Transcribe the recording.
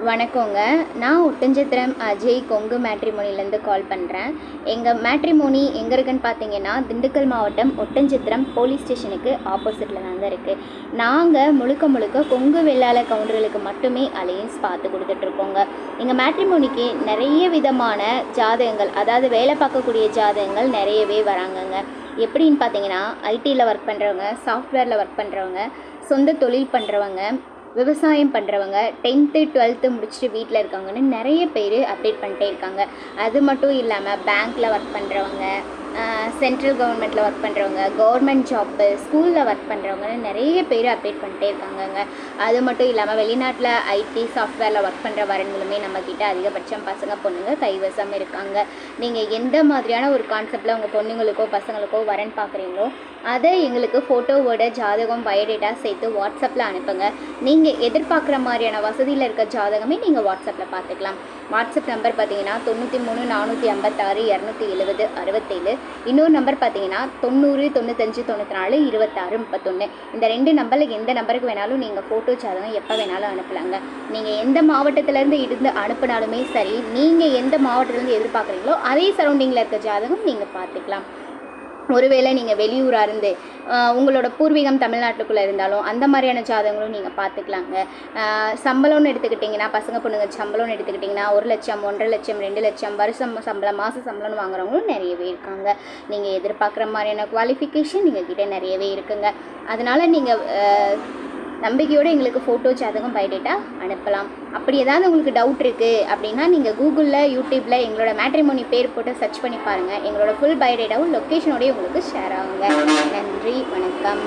வணக்கங்க. நான் ஒட்டஞ்சத்திரம் அஜய் கொங்கு மேட்ரிமோனிலேருந்து கால் பண்ணுறேன். எங்கள் மேட்ரிமோனி எங்கே இருக்குன்னு பார்த்தீங்கன்னா, திண்டுக்கல் மாவட்டம் ஒட்டஞ்சத்திரம் போலீஸ் ஸ்டேஷனுக்கு ஆப்போசிட்டில் தாங்க இருக்குது. நாங்கள் முழுக்க கொங்கு வெள்ளாள கவுண்டர்களுக்கு மட்டுமே அலையன்ஸ் பார்த்து கொடுத்துட்ருக்கோங்க. எங்கள் மேட்ரிமோனிக்கு நிறைய விதமான ஜாதகங்கள், அதாவது வேலை பார்க்கக்கூடிய ஜாதகங்கள் நிறையவே வராங்கங்க. எப்படின்னு பார்த்தீங்கன்னா, ஐடியில் ஒர்க் பண்ணுறவங்க, சாஃப்ட்வேரில் ஒர்க் பண்ணுறவங்க, சொந்த தொழில் பண்ணுறவங்க, விவசாயம் பண்ணுறவங்க, 10th 12th முடிச்சுட்டு வீட்டில் இருக்கவங்கன்னு நிறைய பேர் அப்டேட் பண்ணிட்டே இருக்காங்க. அது மட்டும் இல்லாமல் பேங்க்கில் ஒர்க் பண்ணுறவங்க, சென்ட்ரல் கவர்மெண்ட்டில் ஒர்க் பண்ணுறவங்க, கவர்மெண்ட் ஜாப்பு, ஸ்கூலில் ஒர்க் பண்ணுறவங்கன்னு நிறைய பேர் அப்டேட் பண்ணிட்டே இருக்காங்கங்க. அது மட்டும் இல்லாமல் வெளிநாட்டில் ஐடி சாஃப்ட்வேரில் ஒர்க் பண்ணுற வரன்களுமே நம்மக்கிட்ட அதிகபட்சம் பசங்க பொண்ணுங்க கைவசம் இருக்காங்க. நீங்கள் எந்த மாதிரியான ஒரு கான்செப்டில் உங்கள் பொண்ணுங்களுக்கோ பசங்களுக்கோ வரன் பார்க்குறீங்களோ அதை எங்களுக்கு ஃபோட்டோவோட ஜாதகம் பயோடேட்டா சேர்த்து வாட்ஸ்அப்பில் அனுப்புங்க. நீங்கள் எதிர்பார்க்குற மாதிரியான வசதியில் இருக்க ஜாதகமே நீங்கள் வாட்ஸ்அப்பில் பார்த்துக்கலாம். வாட்ஸ்அப் நம்பர் பார்த்தீங்கன்னா 93 456 270 67. இன்னொரு நம்பர் பார்த்தீங்கன்னா 90 95 94 26 31. இந்த 2 நம்பரில் எந்த நம்பருக்கு வேணாலும் நீங்கள் ஃபோட்டோ ஜாதகம் எப்போ வேணாலும் அனுப்பலாங்க. நீங்கள் எந்த மாவட்டத்திலேருந்து இருந்து அனுப்பினாலுமே சரி, நீங்கள் எந்த மாவட்டத்திலேருந்து எதிர்பார்க்குறீங்களோ அதே சரௌண்டிங்கில் இருக்க ஜாதகம் நீங்கள் பார்த்துக்கலாம். ஒருவேளை நீங்கள் வெளியூராக இருந்து உங்களோட பூர்வீகம் தமிழ்நாட்டுக்குள்ளே இருந்தாலும் அந்த மாதிரியான ஜாதகங்களும் நீங்கள் பார்த்துக்கலாங்க. சம்பளம்னு எடுத்துக்கிட்டிங்கன்னா, பசங்க பொண்ணுங்க சம்பளம்னு எடுத்துக்கிட்டிங்கன்னா 1 லட்சம், 1.5 லட்சம், 2 லட்சம் வருஷம் சம்பளம், மாத சம்பளம்னு வாங்குறவங்களும் நிறையவே இருக்காங்க. நீங்கள் எதிர்பார்க்குற மாதிரியான குவாலிஃபிகேஷன் நீங்கள் கிட்டே நிறையவே இருக்குங்க. அதனால் நீங்கள் நம்பிக்கையோடு எங்களுக்கு ஃபோட்டோ ஜாதகம் பயோடேட்டா அனுப்பலாம். அப்படி ஏதாவது உங்களுக்கு டவுட் இருக்குது அப்படின்னா நீங்கள் கூகுளில், யூடியூப்பில் எங்களோட மேட்ரிமோனி பேர் போட்டு சர்ச் பண்ணி பாருங்கள். எங்களோட ஃபுல் பயோடேட்டாவும் லொக்கேஷனோடய உங்களுக்கு ஷேர் ஆகுங்க. நன்றி, வணக்கம்.